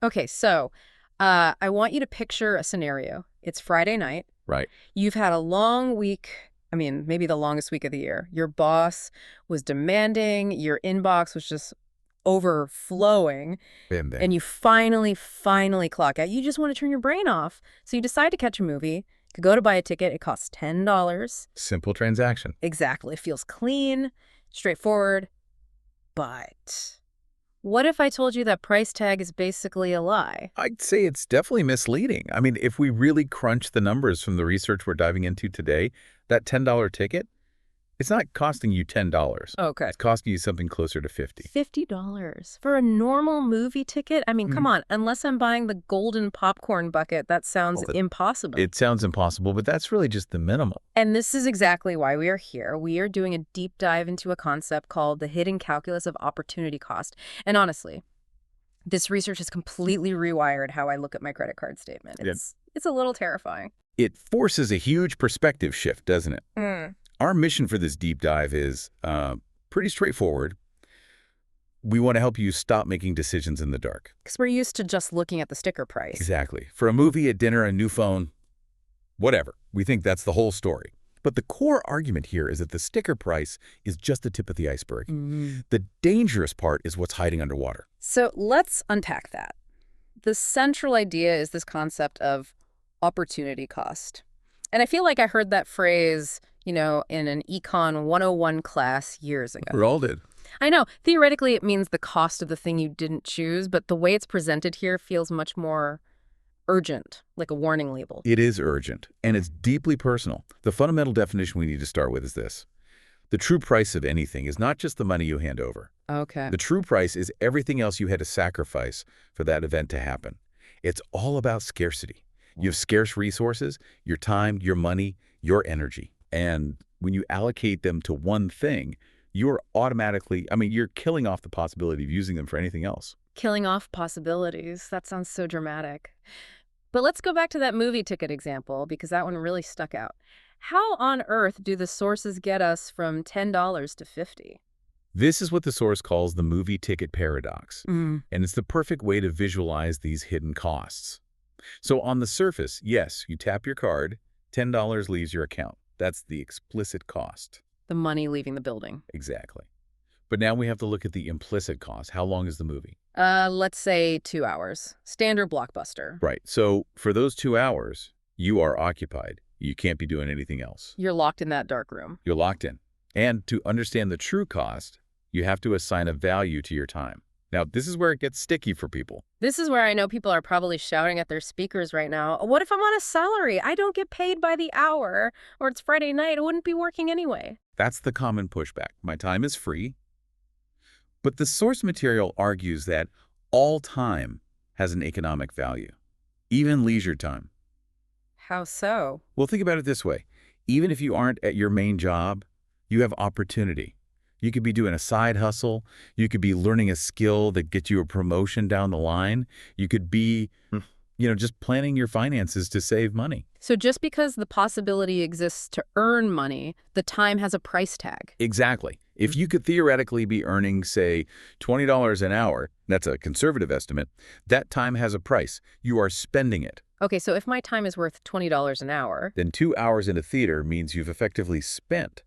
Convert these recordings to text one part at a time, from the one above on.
Okay, so I want you to picture a scenario. It's Friday night. Right. You've had a long week. I mean, maybe the longest week of the year. Your boss was demanding. Your inbox was just overflowing. Been there. And you finally clock out. You just want to turn your brain off. So you decide to catch a movie. You could go to buy a ticket. It costs $10. Simple transaction. Exactly. It feels clean, straightforward. But what if I told you that price tag is basically a lie? I'd say it's definitely misleading. I mean, if we really crunch the numbers from the research we're diving into today, that $10 ticket, it's not costing you $10. Okay. It's costing you something closer to $50. $50 for a normal movie ticket? I mean, come on. Unless I'm buying the golden popcorn bucket, that sounds impossible. It sounds impossible, but that's really just the minimal. And this is exactly why we are here. We are doing a deep dive into a concept called the hidden calculus of opportunity cost. And honestly, this research has completely rewired how I look at my credit card statement. It's a little terrifying. It forces a huge perspective shift, doesn't it? Our mission for this deep dive is pretty straightforward. We want to help you stop making decisions in the dark. Because we're used to just looking at the sticker price. Exactly. For a movie, a dinner, a new phone, whatever. We think that's the whole story. But the core argument here is that the sticker price is just the tip of the iceberg. The dangerous part is what's hiding underwater. So let's unpack that. The central idea is this concept of opportunity cost. And I feel like I heard that phrase, in an Econ 101 class years ago. We all did. I know. Theoretically, it means the cost of the thing you didn't choose, but the way it's presented here feels much more urgent, like a warning label. It is urgent, and it's deeply personal. The fundamental definition we need to start with is this. The true price of anything is not just the money you hand over. Okay. The true price is everything else you had to sacrifice for that event to happen. It's all about scarcity. You have scarce resources, your time, your money, your energy. And when you allocate them to one thing, you're automatically, you're killing off the possibility of using them for anything else. Killing off possibilities. That sounds so dramatic. But let's go back to that movie ticket example, because that one really stuck out. How on earth do the sources get us from $10 to $50? This is what the source calls the movie ticket paradox. And it's the perfect way to visualize these hidden costs. So on the surface, yes, you tap your card, $10 leaves your account. That's the explicit cost. The money leaving the building. Exactly. But now we have to look at the implicit cost. How long is the movie? Let's say 2 hours. Standard blockbuster. Right. So for those 2 hours, you are occupied. You can't be doing anything else. You're locked in that dark room. You're locked in. And to understand the true cost, you have to assign a value to your time. Now, this is where it gets sticky for people. This is where I know people are probably shouting at their speakers right now. What if I'm on a salary? I don't get paid by the hour. Or it's Friday night. I wouldn't be working anyway. That's the common pushback. My time is free. But the source material argues that all time has an economic value, even leisure time. How so? Well, think about it this way. Even if you aren't at your main job, you have opportunity. You could be doing a side hustle. You could be learning a skill that gets you a promotion down the line. You could be, just planning your finances to save money. So just because the possibility exists to earn money, the time has a price tag. Exactly. If you could theoretically be earning, say, $20 an hour, that's a conservative estimate, that time has a price. You are spending it. Okay, so if my time is worth $20 an hour, then 2 hours in a theater means you've effectively spent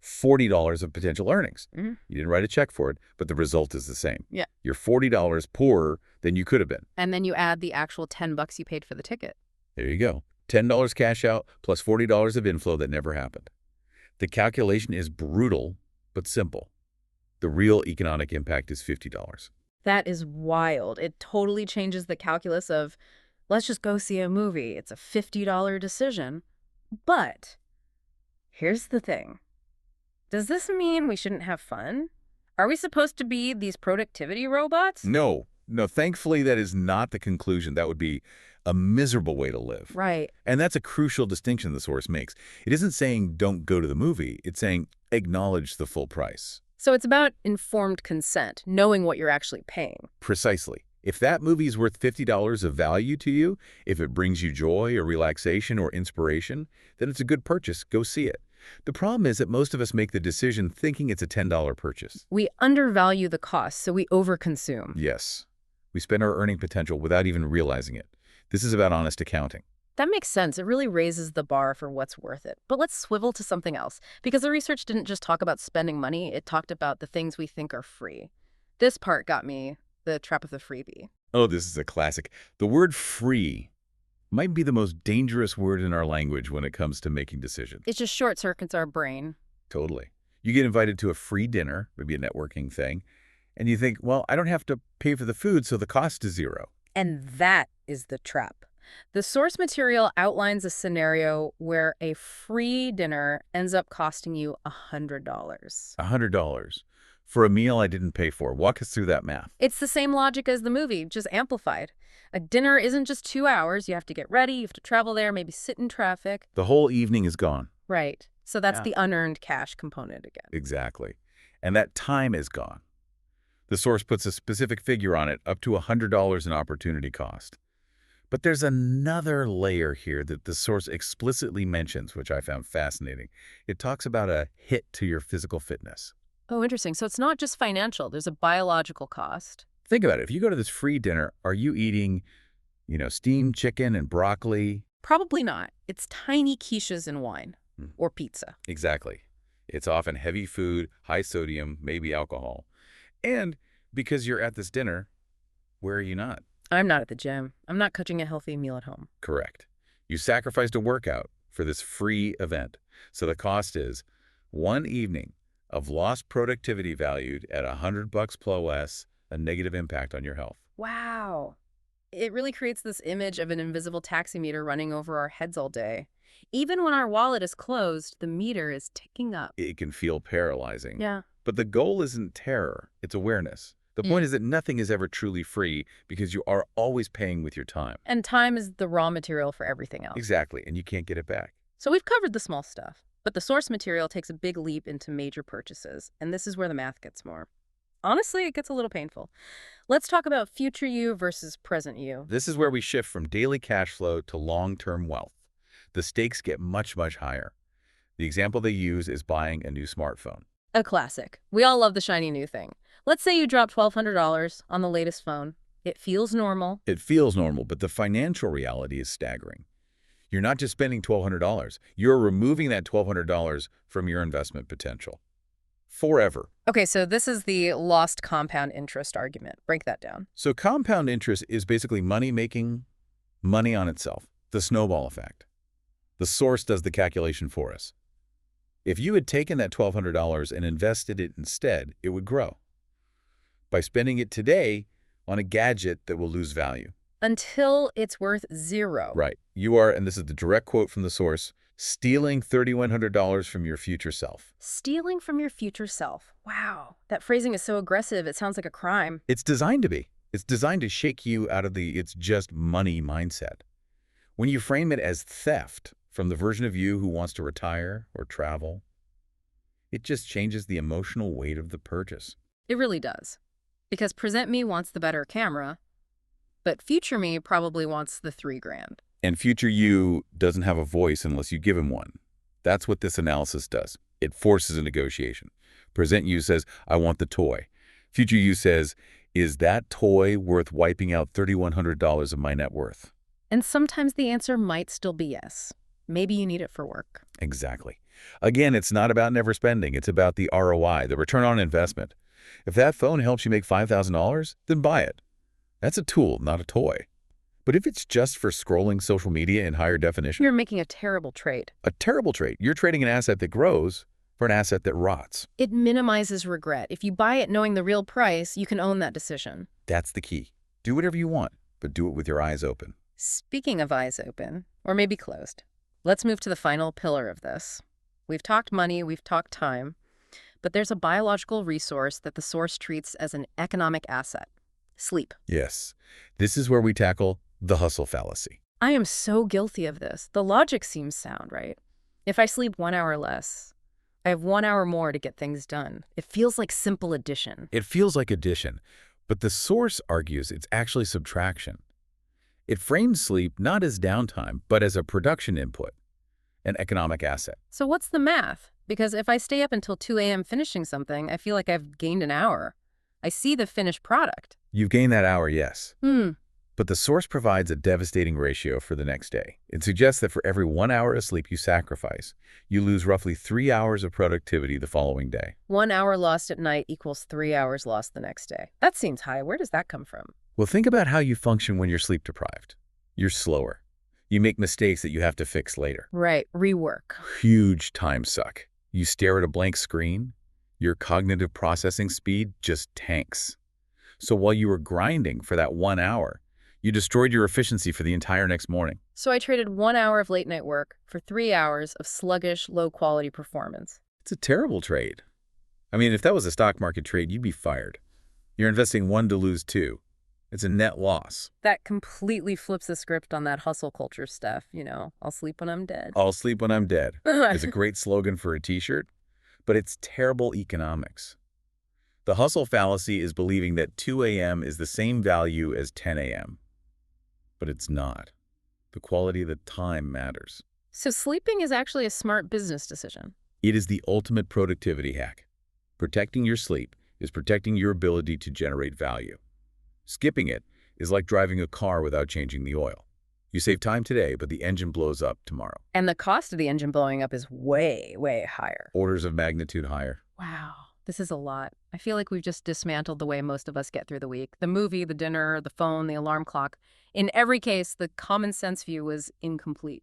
$40 of potential earnings. You didn't write a check for it, but the result is the same. Yeah. You're $40 poorer than you could have been. And then you add the actual $10 you paid for the ticket. There you go. $10 cash out plus $40 of inflow that never happened. The calculation is brutal, but simple. The real economic impact is $50. That is wild. It totally changes the calculus of, let's just go see a movie. It's a $50 decision. But here's the thing. Does this mean we shouldn't have fun? Are we supposed to be these productivity robots? No, thankfully that is not the conclusion. That would be a miserable way to live. Right. And that's a crucial distinction the source makes. It isn't saying don't go to the movie. It's saying acknowledge the full price. So it's about informed consent, knowing what you're actually paying. Precisely. If that movie is worth $50 of value to you, if it brings you joy or relaxation or inspiration, then it's a good purchase. Go see it. The problem is that most of us make the decision thinking it's a $10 purchase. We undervalue the cost, so we overconsume. Yes. We spend our earning potential without even realizing it. This is about honest accounting. That makes sense. It really raises the bar for what's worth it. But let's swivel to something else, because the research didn't just talk about spending money, it talked about the things we think are free. This part got me, the trap of the freebie. Oh, this is a classic. The word free might be the most dangerous word in our language when it comes to making decisions. It just short circuits our brain. Totally. You get invited to a free dinner, maybe a networking thing, and you think, well, I don't have to pay for the food, so the cost is zero. And that is the trap. The source material outlines a scenario where a free dinner ends up costing you $100. $100 for a meal I didn't pay for. Walk us through that math. It's the same logic as the movie, just amplified. A dinner isn't just 2 hours. You have to get ready, you have to travel there, maybe sit in traffic. The whole evening is gone. Right. So that's Yeah. the unearned cash component again. Exactly. And that time is gone. The source puts a specific figure on it, up to $100 in opportunity cost. But there's another layer here that the source explicitly mentions, which I found fascinating. It talks about a hit to your physical fitness. Oh, interesting. So it's not just financial. There's a biological cost. Think about it. If you go to this free dinner, are you eating, steamed chicken and broccoli? Probably not. It's tiny quiches and wine. Or pizza. Exactly. It's often heavy food, high sodium, maybe alcohol. And because you're at this dinner, where are you not? I'm not at the gym. I'm not cooking a healthy meal at home. Correct. You sacrificed a workout for this free event. So the cost is one evening of lost productivity valued at $100 plus a negative impact on your health. Wow. It really creates this image of an invisible taximeter running over our heads all day. Even when our wallet is closed, the meter is ticking up. It can feel paralyzing. Yeah. But the goal isn't terror, it's awareness. The point is that nothing is ever truly free because you are always paying with your time. And time is the raw material for everything else. Exactly, and you can't get it back. So we've covered the small stuff, but the source material takes a big leap into major purchases, and this is where the math gets more. Honestly, it gets a little painful. Let's talk about future you versus present you. This is where we shift from daily cash flow to long-term wealth. The stakes get much, much higher. The example they use is buying a new smartphone. A classic. We all love the shiny new thing. Let's say you drop $1,200 on the latest phone. It feels normal. It feels normal, but the financial reality is staggering. You're not just spending $1,200. You're removing that $1,200 from your investment potential. Forever. Okay, so this is the lost compound interest argument. Break that down. So compound interest is basically money making money on itself, the snowball effect. The source does the calculation for us. If you had taken that $1,200 and invested it instead, it would grow. By spending it today on a gadget that will lose value. Until it's worth zero. Right. You are, and this is the direct quote from the source, stealing $3,100 from your future self. Stealing from your future self. Wow. That phrasing is so aggressive, it sounds like a crime. It's designed to be. It's designed to shake you out of the it's just money mindset. When you frame it as theft from the version of you who wants to retire or travel, it just changes the emotional weight of the purchase. It really does. Because present me wants the better camera, but future me probably wants the $3,000. And future you doesn't have a voice unless you give him one. That's what this analysis does. It forces a negotiation. Present you says, I want the toy. Future you says, is that toy worth wiping out $3,100 of my net worth? And sometimes the answer might still be yes. Maybe you need it for work. Exactly. Again, it's not about never spending. It's about the ROI, the return on investment. If that phone helps you make $5,000, then buy it. That's a tool, not a toy. But if it's just for scrolling social media in higher definition, You're making a terrible trade. a terrible trade. You're trading an asset that grows for an asset that rots. It minimizes regret. If you buy it knowing the real price, you can own that decision. That's the key. Do whatever you want, but do it with your eyes open. Speaking of eyes open, or maybe closed, let's move to the final pillar of this. We've talked money, we've talked time, but there's a biological resource that the source treats as an economic asset: sleep. Yes, this is where we tackle the hustle fallacy. I am so guilty of this. The logic seems sound, right? If I sleep 1 hour less, I have 1 hour more to get things done. It feels like simple addition. It feels like addition, but the source argues it's actually subtraction. It frames sleep not as downtime, but as a production input, an economic asset. So what's the math? Because if I stay up until 2 a.m. finishing something, I feel like I've gained an hour. I see the finished product. You've gained that hour, yes. Hmm. But the source provides a devastating ratio for the next day. It suggests that for every 1 hour of sleep you sacrifice, you lose roughly 3 hours of productivity the following day. 1 hour lost at night equals 3 hours lost the next day. That seems high. Where does that come from? Well, think about how you function when you're sleep deprived. You're slower. You make mistakes that you have to fix later. Right. Rework. Huge time suck. You stare at a blank screen, your cognitive processing speed just tanks. So while you were grinding for that 1 hour, you destroyed your efficiency for the entire next morning. So I traded 1 hour of late night work for 3 hours of sluggish, low-quality performance. It's a terrible trade. I mean, if that was a stock market trade, you'd be fired. You're investing 1 to lose 2. It's a net loss. That completely flips the script on that hustle culture stuff. I'll sleep when I'm dead. I'll sleep when I'm dead. It's a great slogan for a t-shirt, but it's terrible economics. The hustle fallacy is believing that 2 a.m. is the same value as 10 a.m. But it's not. The quality of the time matters. So sleeping is actually a smart business decision. It is the ultimate productivity hack. Protecting your sleep is protecting your ability to generate value. Skipping it is like driving a car without changing the oil. You save time today, but the engine blows up tomorrow. And the cost of the engine blowing up is way, way higher. Orders of magnitude higher. Wow. This is a lot. I feel like we've just dismantled the way most of us get through the week. The movie, the dinner, the phone, the alarm clock. In every case, the common sense view was incomplete.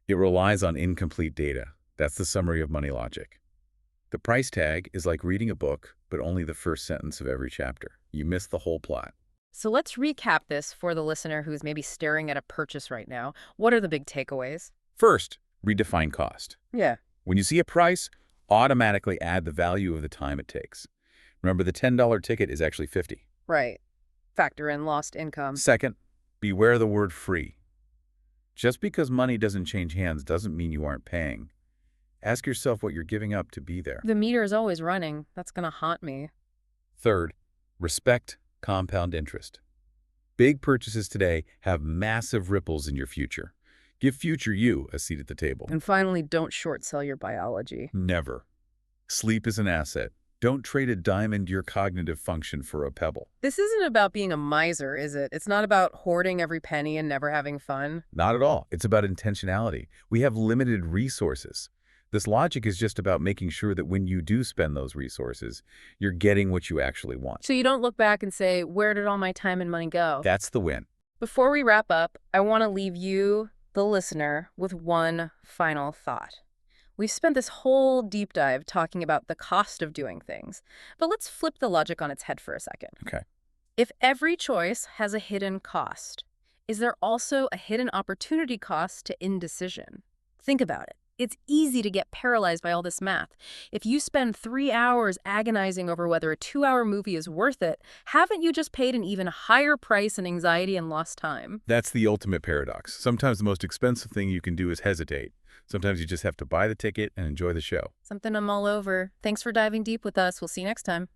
It relies on incomplete data. That's the summary of money logic. The price tag is like reading a book, but only the first sentence of every chapter. You miss the whole plot. So let's recap this for the listener who's maybe staring at a purchase right now. What are the big takeaways? First, redefine cost. Yeah. When you see a price, automatically add the value of the time it takes. Remember, the $10 ticket is actually $50. Right. Factor in lost income. Second, beware the word free. Just because money doesn't change hands doesn't mean you aren't paying. Ask yourself what you're giving up to be there. The meter is always running. That's going to haunt me. Third, respect compound interest. Big purchases today have massive ripples in your future. Give future you a seat at the table. And finally, don't short sell your biology. Never. Sleep is an asset. Don't trade a dime into your cognitive function for a pebble. This isn't about being a miser, is it? It's not about hoarding every penny and never having fun. Not at all. It's about intentionality. We have limited resources. This logic is just about making sure that when you do spend those resources, you're getting what you actually want. So you don't look back and say, where did all my time and money go? That's the win. Before we wrap up, I want to leave you, the listener, with one final thought. We've spent this whole deep dive talking about the cost of doing things, but let's flip the logic on its head for a second. Okay. If every choice has a hidden cost, is there also a hidden opportunity cost to indecision? Think about it. It's easy to get paralyzed by all this math. If you spend 3 hours agonizing over whether a 2-hour movie is worth it, haven't you just paid an even higher price in anxiety and lost time? That's the ultimate paradox. Sometimes the most expensive thing you can do is hesitate. Sometimes you just have to buy the ticket and enjoy the show. Something I'm all over. Thanks for diving deep with us. We'll see you next time.